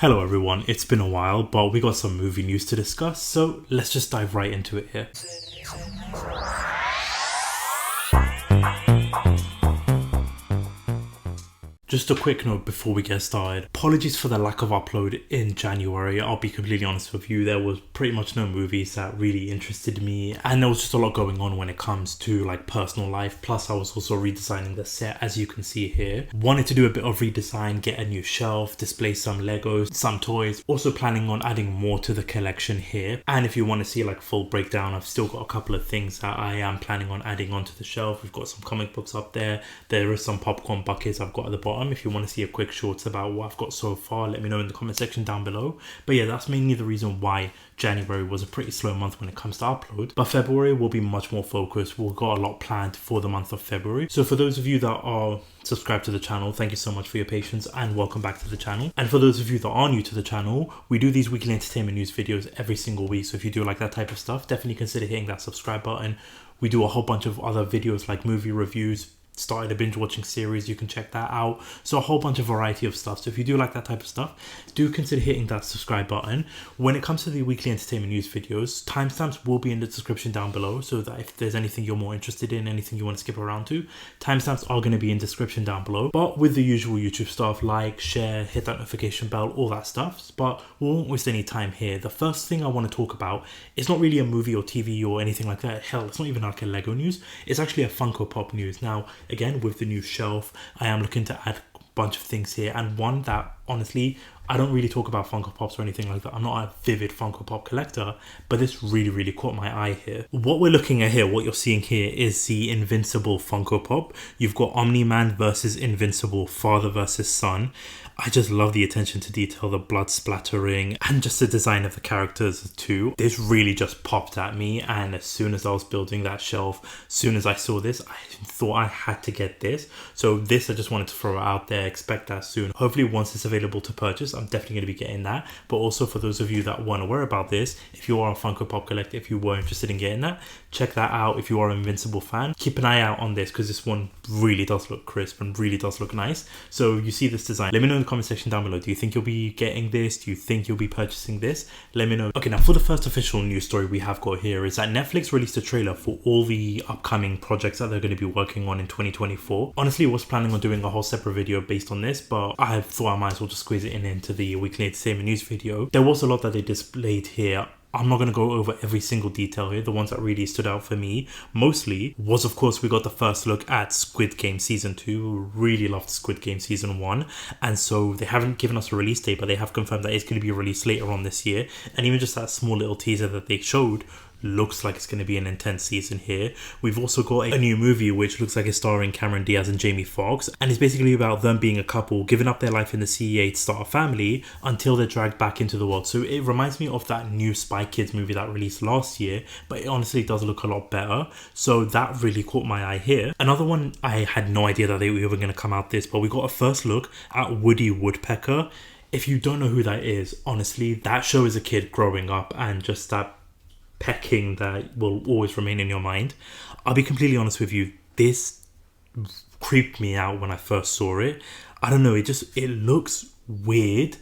Hello everyone, it's been a while, but we got some movie news to discuss, so let's just dive right into it here. Just a quick note before we get started. Apologies for the lack of upload in January. I'll be completely honest with you. There was pretty much no movies that really interested me. And there was just a lot going on when it comes to like personal life. Plus I was also redesigning the set, as you can see here. Wanted to do a bit of redesign, get a new shelf, display some Legos, some toys. Also planning on adding more to the collection here. And if you want to see like full breakdown, I've still got a couple of things that I am planning on adding onto the shelf. We've got some comic books up there. There is some popcorn buckets I've got at the bottom. If you want to see a quick shorts about what I've got so far, let me know in the comment section down below. But yeah, that's mainly the reason why January was a pretty slow month when it comes to upload. But February will be much more focused. We've got a lot planned for the month of February. So for those of you that are subscribed to the channel, thank you so much for your patience and welcome back to the channel. And for those of you that are new to the channel, we do these weekly entertainment news videos every single week. So if you do like that type of stuff, definitely consider hitting that subscribe button. We do a whole bunch of other videos like movie reviews, started a binge watching series, you can check that out. So a whole bunch of variety of stuff. So if you do like that type of stuff, do consider hitting that subscribe button. When it comes to the weekly entertainment news videos, timestamps will be in the description down below, so that if there's anything you're more interested in, anything you want to skip around to, timestamps are going to be in description down below. But with the usual YouTube stuff, like, share, hit that notification bell, all that stuff. But we won't waste any time here. The first thing I want to talk about is not really a movie or TV or anything like that. Hell, it's not even like a Lego news. It's actually a Funko Pop news. Now, again, with the new shelf, I am looking to add a bunch of things here, and one that honestly, I don't really talk about Funko Pops or anything like that. I'm not a vivid Funko Pop collector, but this really caught my eye here. What we're looking at here, what you're seeing here, is the Invincible Funko Pop. You've got Omni-Man versus Invincible, father versus son. I just love the attention to detail, the blood splattering, and just the design of the characters too. This really just popped at me, and as soon as I was building that shelf, as soon as I saw this, I thought I had to get this. So this, I just wanted to throw out there, expect that soon. Hopefully once it's available to purchase, I'm definitely going to be getting that. But also for those of you that weren't aware about this, if you are a Funko Pop collector, if you were interested in getting that, check that out. If you are an Invincible fan, keep an eye out on this, because this one really does look crisp and really does look nice. So you see this design, let me know in the comment section down below. Do you think you'll be getting this? Do you think you'll be purchasing this? Let me know. Okay, now for the first official news story we have got here is that Netflix released a trailer for all the upcoming projects that they're going to be working on in 2024. Honestly, I was planning on doing a whole separate video based on this, but I thought I might as well just squeeze it into the weekly entertainment news video. There was a lot that they displayed here. I'm not going to go over every single detail here. The ones that really stood out for me mostly was, of course, we got the first look at Squid Game Season 2. Really loved Squid Game Season 1. And so they haven't given us a release date, but they have confirmed that it's going to be released later on this year. And even just that small little teaser that they showed looks like it's going to be an intense season here. We've also got a new movie which looks like it's starring Cameron Diaz and Jamie Foxx, and it's basically about them being a couple giving up their life in the CEA to start a family until they're dragged back into the world. So it reminds me of that new Spy Kids movie that released last year, but it honestly does look a lot better. So that really caught my eye here. Another one, I had no idea that they were even going to come out this, but we got a first look at Woody Woodpecker. If you don't know who that is, honestly, that show is a kid growing up, and just that pecking that will always remain in your mind. I'll be completely honest with you, this creeped me out when I first saw it. I don't know, it looks weird.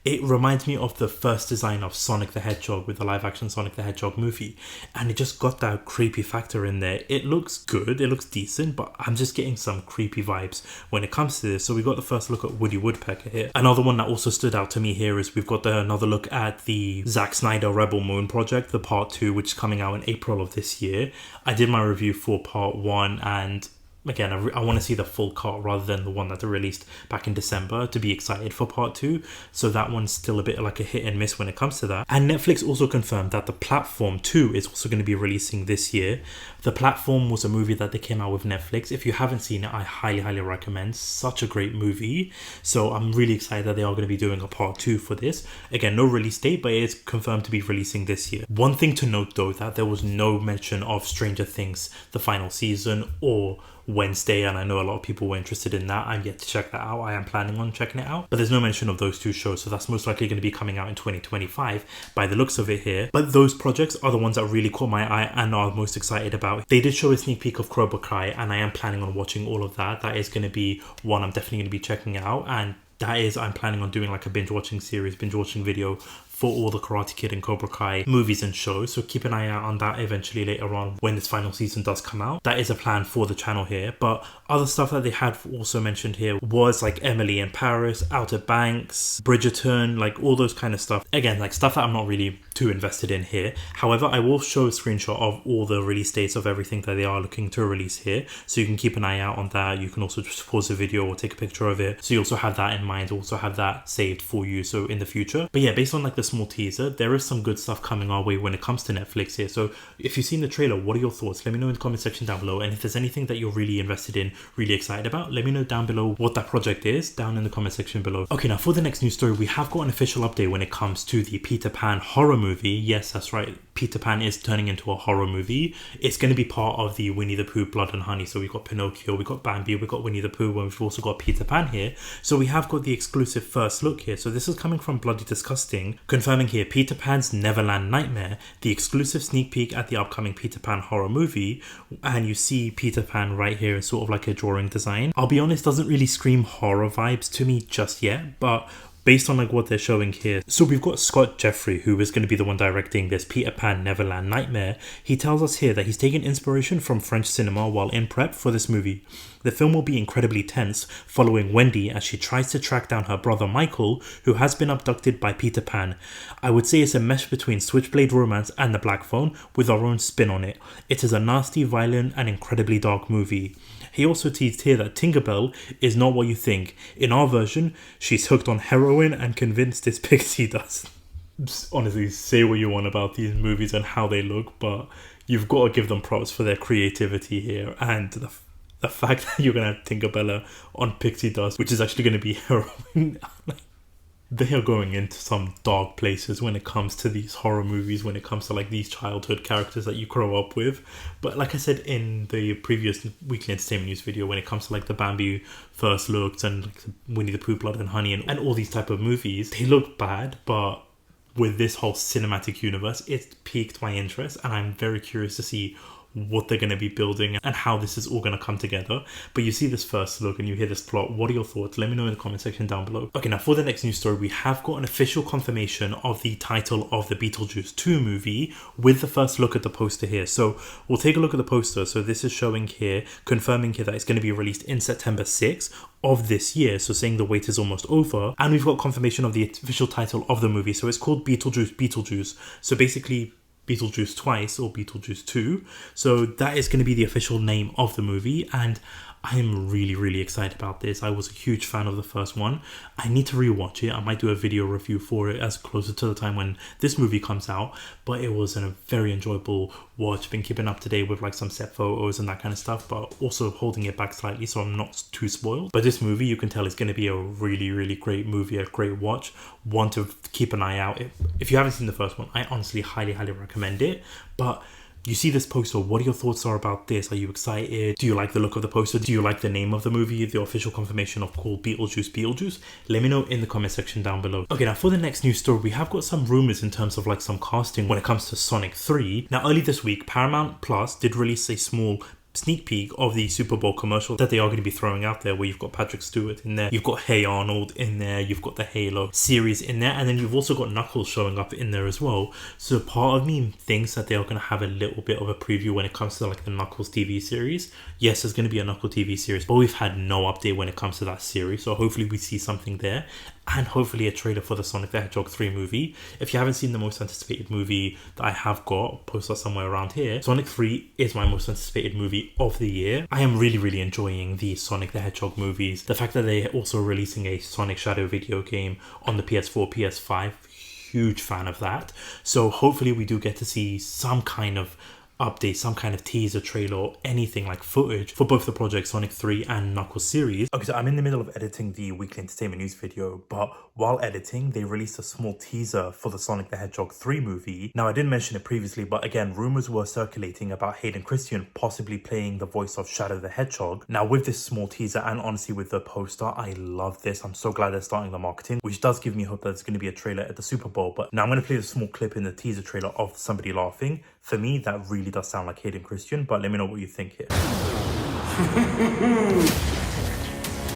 It reminds me of the first design of Sonic the Hedgehog with the live action Sonic the Hedgehog movie, and it just got that creepy factor in there. It looks good, it looks decent, but I'm just getting some creepy vibes when it comes to this. So we got the first look at Woody Woodpecker here. Another one that also stood out to me here is we've got another look at the Zack Snyder Rebel Moon project, the part 2, which is coming out in April of this year. I did my review for part 1, and again, I want to see the full cut rather than the one that they released back in December to be excited for part 2. So that one's still a bit like a hit and miss when it comes to that. And Netflix also confirmed that The Platform 2 is also going to be releasing this year. The Platform was a movie that they came out with Netflix. If you haven't seen it, I highly recommend. Such a great movie. So I'm really excited that they are going to be doing a part 2 for this. Again, no release date, but it is confirmed to be releasing this year. One thing to note though, that there was no mention of Stranger Things, the final season, or Wednesday, and I know a lot of people were interested in that. I'm yet to check that out. I am planning on checking it out, but there's no mention of those two shows, so that's most likely going to be coming out in 2025 by the looks of it here. But those projects are the ones that really caught my eye and are most excited about. They did show a sneak peek of Cobra Kai, and I am planning on watching all of that. That is going to be one I'm definitely going to be checking out, and that is, I'm planning on doing like a binge watching video for all the Karate Kid and Cobra Kai movies and shows. So keep an eye out on that eventually later on when this final season does come out. That is a plan for the channel here. But other stuff that they had also mentioned here was like Emily in Paris, Outer Banks, Bridgerton, like all those kind of stuff. Again, like stuff that I'm not really too invested in here. However, I will show a screenshot of all the release dates of everything that they are looking to release here. So you can keep an eye out on that. You can also just pause the video or take a picture of it. So you also have that in mind, also have that saved for you. So in the future. But yeah, based on like the small teaser, there is some good stuff coming our way when it comes to Netflix here. So if you've seen the trailer, what are your thoughts? Let me know in the comment section down below. And if there's anything that you're really invested in, really excited about, let me know down below what that project is down in the comment section below. Okay, now for the next news story, we have got an official update when it comes to the Peter Pan horror movie. Yes, that's right. Peter Pan is turning into a horror movie. It's going to be part of the Winnie the Pooh Blood and Honey. So we've got Pinocchio, we've got Bambi, we've got Winnie the Pooh, and we've also got Peter Pan here. So we have got the exclusive first look here. So this is coming from Bloody Disgusting, confirming here Peter Pan's Neverland Nightmare, the exclusive sneak peek at the upcoming Peter Pan horror movie. And you see Peter Pan right here in sort of like a drawing design. I'll be honest, doesn't really scream horror vibes to me just yet, but based on like what they're showing here. So we've got Scott Jeffrey, who is going to be the one directing this Peter Pan Neverland Nightmare. He tells us here that he's taken inspiration from French cinema while in prep for this movie. The film will be incredibly tense, following Wendy as she tries to track down her brother Michael, who has been abducted by Peter Pan. I would say it's a mesh between Switchblade Romance and The Black Phone, with our own spin on it. It is a nasty, violent, and incredibly dark movie. He also teased here that Tinkerbell is not what you think. In our version, she's hooked on heroin and convinced it's pixie dust. Honestly, say what you want about these movies and how they look, but you've got to give them props for their creativity here and the fact that you're going to have Tinkerbella on pixie dust, which is actually going to be heroin. They are going into some dark places when it comes to these horror movies, when it comes to like these childhood characters that you grow up with. But like I said in the previous weekly entertainment news video, when it comes to like the Bambi first looks and like the Winnie the Pooh Blood and Honey and all these type of movies, they look bad, but with this whole cinematic universe, it's piqued my interest, and I'm very curious to see what they're going to be building and how this is all going to come together. But you see this first look and you hear this plot. What are your thoughts? Let me know in the comment section down below. Okay, now for the next news story, we have got an official confirmation of the title of the BeetleJuice 2 movie with the first look at the poster here. So we'll take a look at the poster. So this is showing here, confirming here that it's going to be released in September 6th of this year, so saying the wait is almost over. And we've got confirmation of the official title of the movie. So it's called BeetleJuice. So basically BeetleJuice twice, or BeetleJuice 2. So that is going to be the official name of the movie, and I'm really excited about this. I was a huge fan of the first one. I need to rewatch it. I might do a video review for it as closer to the time when this movie comes out, but it was a very enjoyable watch. Been keeping up to date with like some set photos and that kind of stuff, but also holding it back slightly so I'm not too spoiled. But this movie, you can tell, is going to be a really great movie, a great watch, one to keep an eye out. If you haven't seen the first one, I honestly highly recommend it. But you see this poster, what are your thoughts about this? Are you excited? Do you like the look of the poster? Do you like the name of the movie, the official confirmation of called BeetleJuice? Let me know in the comment section down below. Okay, now for the next news story, we have got some rumors in terms of like some casting when it comes to Sonic 3. Now early this week, Paramount Plus did release a small sneak peek of the Super Bowl commercial that they are going to be throwing out there, where you've got Patrick Stewart in there, you've got Hey Arnold in there, you've got the Halo series in there, and then you've also got Knuckles showing up in there as well. So part of me thinks that they are going to have a little bit of a preview when it comes to like the Knuckles TV series. Yes, there's going to be a Knuckles TV series, but we've had no update when it comes to that series, so hopefully we see something there. And hopefully a trailer for the Sonic the Hedgehog 3 movie. If you haven't seen the most anticipated movie that I have got, post that somewhere around here. Sonic 3 is my most anticipated movie of the year. I am really enjoying the Sonic the Hedgehog movies. The fact that they're also releasing a Sonic Shadow video game on the PS4, PS5, huge fan of that. So hopefully we do get to see some kind of update, some kind of teaser trailer or anything like footage for both the project Sonic 3 and Knuckles series. Okay, so I'm in the middle of editing the weekly entertainment news video, but while editing, they released a small teaser for the Sonic the Hedgehog 3 movie. Now, I didn't mention it previously, but again, rumors were circulating about Hayden Christensen possibly playing the voice of Shadow the Hedgehog. Now, with this small teaser and honestly with the poster, I love this. I'm so glad they're starting the marketing, which does give me hope that it's going to be a trailer at the Super Bowl. But now I'm going to play a small clip in the teaser trailer of somebody laughing. For me, that really does sound like Hayden Christensen, but let me know what you think here.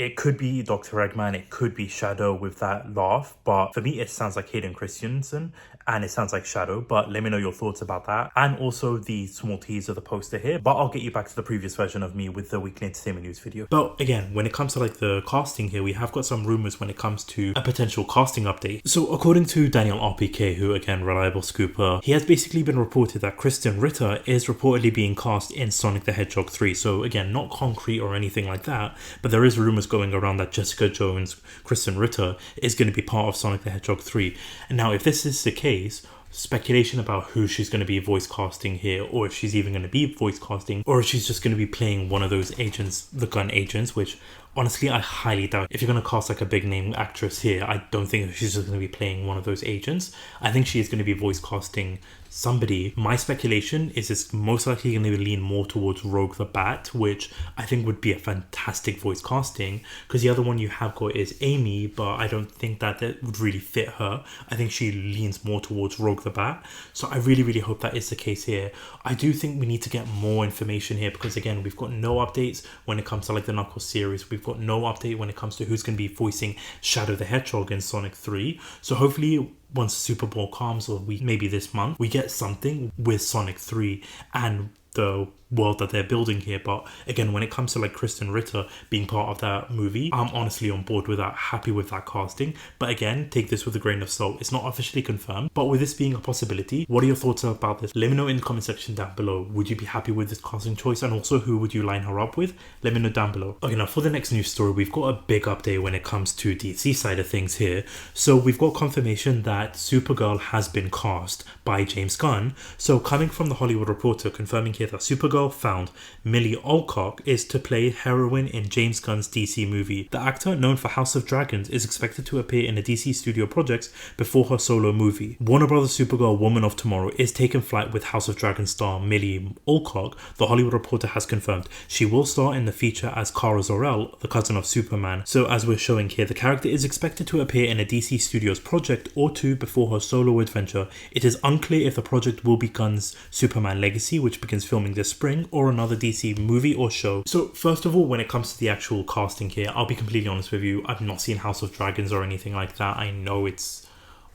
it could be Dr. Eggman, it could be Shadow with that laugh, but for me it sounds like Hayden Christensen and it sounds like Shadow, but let me know your thoughts about that. And also the small teaser, the poster here, but I'll get you back to the previous version of me with the weekly entertainment news video. But again, when it comes to like the casting here, we have got some rumors when it comes to a potential casting update. So according to Daniel RPK, who again, reliable scooper, he has basically been reported that Kristen Ritter is reportedly being cast in Sonic the Hedgehog 3. So again, not concrete or anything like that, but there is rumors going around that Jessica Jones, Kristen Ritter, is going to be part of Sonic the Hedgehog 3. And now if this is the case, speculation about who she's going to be voice casting here, or if she's even going to be voice casting, or if she's just going to be playing one of those agents, the gun agents, which honestly I highly doubt. If you're going to cast like a big name actress here, I don't think she's just going to be playing one of those agents. I think she is going to be voice casting somebody. My speculation is it's most likely going to lean more towards Rogue the Bat, which I think would be a fantastic voice casting, because the other one you have got is Amy, but I don't think that would really fit her. I think she leans more towards Rogue the Bat, so I really hope that is the case here. I do think we need to get more information here, because again, we've got no updates when it comes to like the Knuckles series. We've got no update when it comes to who's going to be voicing Shadow the Hedgehog in Sonic 3. So hopefully once Super Bowl comes, or maybe this month, we get something with Sonic 3 and the world that they're building here. But again, when it comes to like Kristen Ritter being part of that movie, I'm honestly on board with that, happy with that casting. But again, take this with a grain of salt. It's not officially confirmed, but with this being a possibility, what are your thoughts about this? Let me know in the comment section down below. Would you be happy with this casting choice? And also, who would you line her up with? Let me know down below. Okay, now for the next news story, we've got a big update when it comes to DC side of things here. So we've got confirmation that Supergirl has been cast by James Gunn. So coming from the Hollywood Reporter, confirming here that Supergirl found Millie Alcock is to play heroine in James Gunn's DC movie. The actor, known for House of Dragons, is expected to appear in a DC studio project before her solo movie. Warner Bros. Supergirl Woman of Tomorrow is taking flight with House of Dragons star Millie Alcock. The Hollywood Reporter has confirmed she will star in the feature as Kara Zor-El, the cousin of Superman. So as we're showing here, the character is expected to appear in a DC Studios project or two before her solo adventure. It is unclear if the project will be Gunn's Superman Legacy, which begins filming this spring, or another DC movie or show. So first of all, when it comes to the actual casting here, I'll be completely honest with you, I've not seen House of Dragons or anything like that. I know it's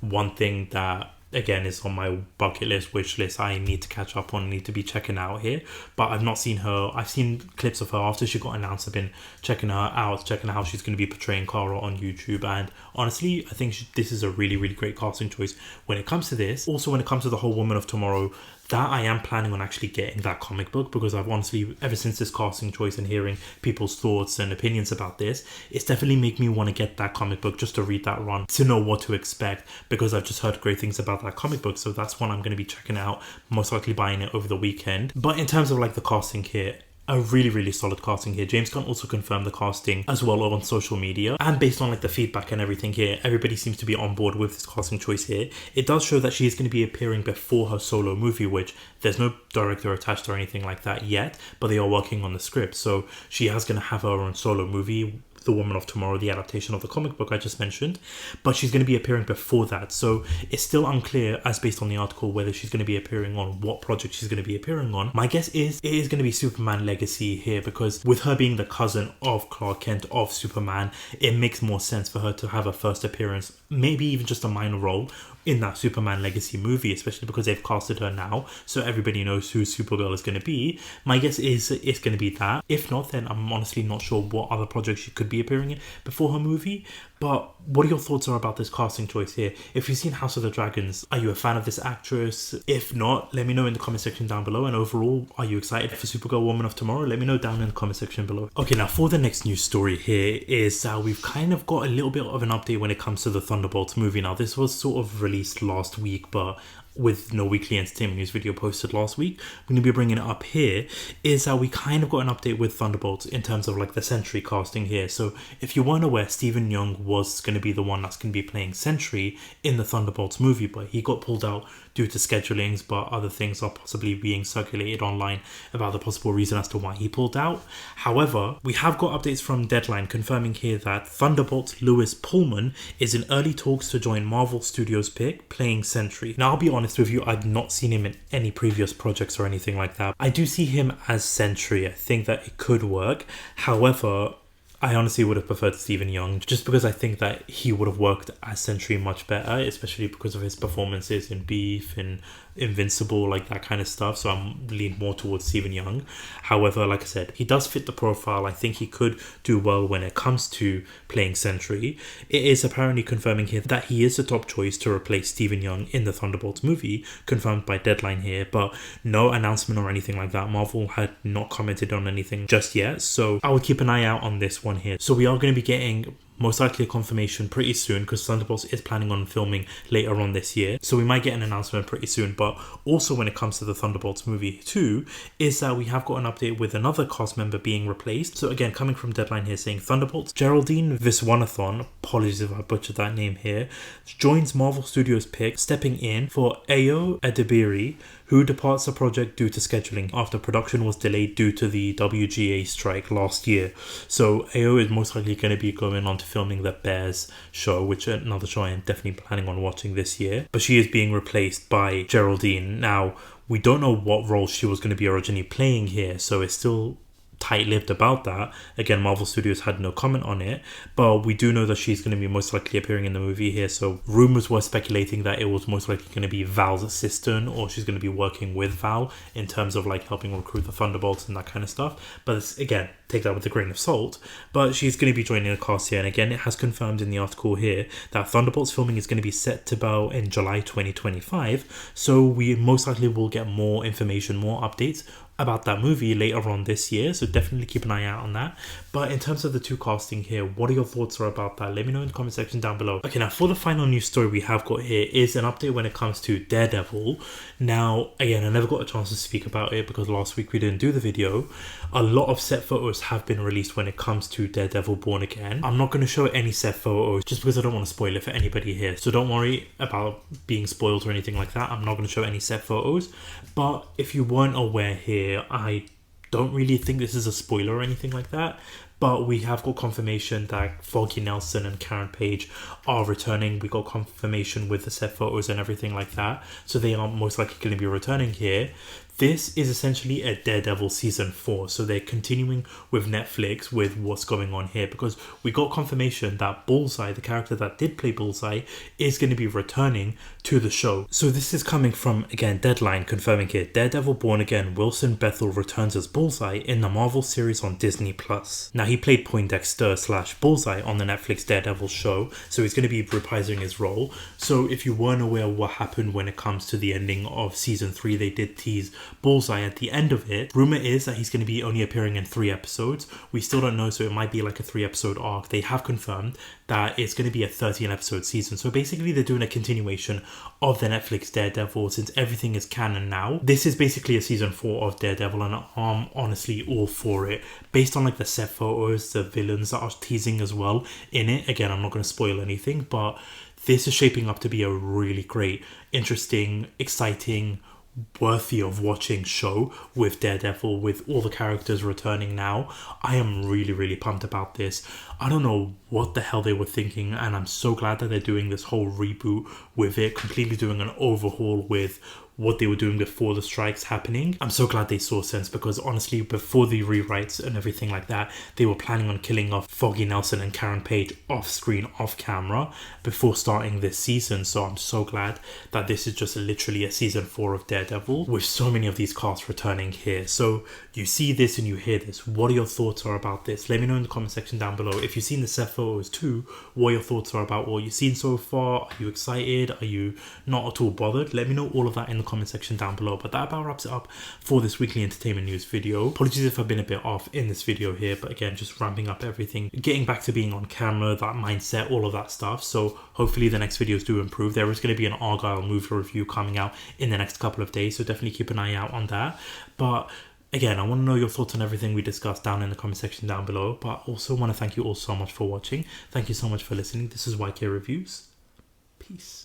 one thing that again is on my bucket list, wish list, I need to catch up on, need to be checking out here, but I've not seen her. I've seen clips of her after she got announced. I've been checking her out, checking how she's going to be portraying Kara on YouTube, and honestly I think this is a really great casting choice when it comes to this. Also, when it comes to the whole Woman of Tomorrow, that I am planning on actually getting that comic book, because I've honestly, ever since this casting choice and hearing people's thoughts and opinions about this, it's definitely made me want to get that comic book just to read that run, to know what to expect, because I've just heard great things about that comic book. So that's one I'm going to be checking out, most likely buying it over the weekend. But in terms of like the casting here, a really solid casting here. James Gunn also confirmed the casting as well on social media, and based on like the feedback and everything here, everybody seems to be on board with this casting choice here. It does show that she is going to be appearing before her solo movie, which there's no director attached or anything like that yet, but they are working on the script, so she is going to have her own solo movie, The Woman of Tomorrow, the adaptation of the comic book I just mentioned, but she's going to be appearing before that. So it's still unclear, as based on the article, whether she's going to be appearing on, what project she's going to be appearing on. My guess is it is going to be Superman Legacy here, because with her being the cousin of Clark Kent, of Superman, it makes more sense for her to have a first appearance, maybe even just a minor role in that Superman Legacy movie, especially because they've casted her now, so everybody knows who Supergirl is going to be. My guess is it's going to be that. If not, then I'm honestly not sure what other projects she could be appearing in before her movie. But what are your thoughts about this casting choice here? If you've seen House of the Dragons, are you a fan of this actress? If not, let me know in the comment section down below. And overall, are you excited for Supergirl Woman of Tomorrow? Let me know down in the comment section below. Okay, now for the next news story here is that we've kind of got a little bit of an update when it comes to the Thunderbolts movie. Now, this was sort of released last week, but with no weekly entertainment news video posted last week, I'm going to be bringing it up here, is that we kind of got an update with Thunderbolts in terms of like the Sentry casting here. So if you weren't aware, Stephen Young was going to be the one that's going to be playing Sentry in the Thunderbolts movie, but he got pulled out due to schedulings, but other things are possibly being circulated online about the possible reason as to why he pulled out. However, we have got updates from Deadline confirming here that Thunderbolt Lewis Pullman is in early talks to join Marvel Studios' pick, playing Sentry. Now, I'll be honest with you, I've not seen him in any previous projects or anything like that. I do see him as Sentry. I think that it could work. However, I honestly would have preferred Stephen Young just because I think that he would have worked as Sentry much better, especially because of his performances in Beef and Invincible, like that kind of stuff. So I'm leaning more towards Stephen Young. However, like I said, he does fit the profile. I think he could do well when it comes to playing Sentry. It is apparently confirming here that he is the top choice to replace Stephen Young in the Thunderbolts movie, confirmed by Deadline here, but no announcement or anything like that. Marvel had not commented on anything just yet, so I will keep an eye out on this one here. So we are going to be getting most likely a confirmation pretty soon, because Thunderbolts is planning on filming later on this year, so we might get an announcement pretty soon. But also when it comes to the Thunderbolts movie too, is that we have got an update with another cast member being replaced. So again, coming from Deadline here, saying Thunderbolts Geraldine Viswanathan, apologies if I butchered that name here, joins Marvel Studios pick, stepping in for Ayo Edebiri, who departs the project due to scheduling after production was delayed due to the WGA strike last year. So Ayo is most likely going to be going on to filming the Bears show, which is another show I am definitely planning on watching this year. But she is being replaced by Geraldine. Now, we don't know what role she was going to be originally playing here, so it's still tight-lipped about that. Again, Marvel Studios had no comment on it, but we do know that she's going to be most likely appearing in the movie here. So rumors were speculating that it was most likely going to be Val's assistant, or she's going to be working with Val in terms of like helping recruit the Thunderbolts and that kind of stuff. But it's, again, take that with a grain of salt. But she's going to be joining the cast here, and again, it has confirmed in the article here that Thunderbolts filming is going to be set to bow in July 2025. So we most likely will get more information, more updates about that movie later on this year, so definitely keep an eye out on that. But in terms of the two casting here, what are your thoughts about that? Let me know in the comment section down below. Okay, now for the final news story we have got here is an update when it comes to Daredevil. Now, again, I never got a chance to speak about it because last week we didn't do the video. A lot of set photos have been released when it comes to Daredevil Born Again. I'm not going to show any set photos just because I don't want to spoil it for anybody here, so don't worry about being spoiled or anything like that. I'm not going to show any set photos. But if you weren't aware here, I don't really think this is a spoiler or anything like that, but we have got confirmation that Foggy Nelson and Karen Page are returning. We got confirmation with the set photos and everything like that, so they are most likely going to be returning here. This is essentially a Daredevil season 4, so they're continuing with Netflix with what's going on here, because we got confirmation that Bullseye, the character that did play Bullseye, is going to be returning to the show. So this is coming from, again, Deadline confirming here, Daredevil Born Again, Wilson Bethel returns as Bullseye in the Marvel series on Disney+. Now, he played Poindexter / Bullseye on the Netflix Daredevil show, so he's going to be reprising his role. So if you weren't aware of what happened when it comes to the ending of season 3, they did tease Bullseye at the end of it. Rumor is that he's going to be only appearing in 3 episodes. We still don't know, so it might be like a 3-episode arc. They have confirmed that it's going to be a 13-episode season. So basically they're doing a continuation of the Netflix Daredevil since everything is canon now. This is basically a season 4 of Daredevil, and I'm honestly all for it. Based on like the set photos, the villains that are teasing as well in it. Again, I'm not going to spoil anything, but this is shaping up to be a really great, interesting, exciting, worthy of watching show with Daredevil, with all the characters returning now. I am really pumped about this. I don't know what the hell they were thinking, and I'm so glad that they're doing this whole reboot with it, completely doing an overhaul with what they were doing before the strikes happening. I'm so glad they saw sense, because honestly, before the rewrites and everything like that, they were planning on killing off Foggy Nelson and Karen Page off screen, off camera, before starting this season. So I'm so glad that this is just literally a season 4 of Daredevil with so many of these casts returning here. So you see this and you hear this. What are your thoughts about this? Let me know in the comment section down below. If you've seen the set photos too, what your thoughts are about what you've seen so far. Are you excited? Are you not at all bothered? Let me know all of that in the comment section down below. But that about wraps it up for this weekly entertainment news video. Apologies if I've been a bit off in this video here, but again, just ramping up everything, getting back to being on camera, that mindset, all of that stuff. So hopefully the next videos do improve. There is going to be an Argyle movie review coming out in the next couple of days, so definitely keep an eye out on that. But again, I want to know your thoughts on everything we discussed down in the comment section down below. But also want to thank you all so much for watching. Thank you so much for listening. This is YK Reviews. Peace.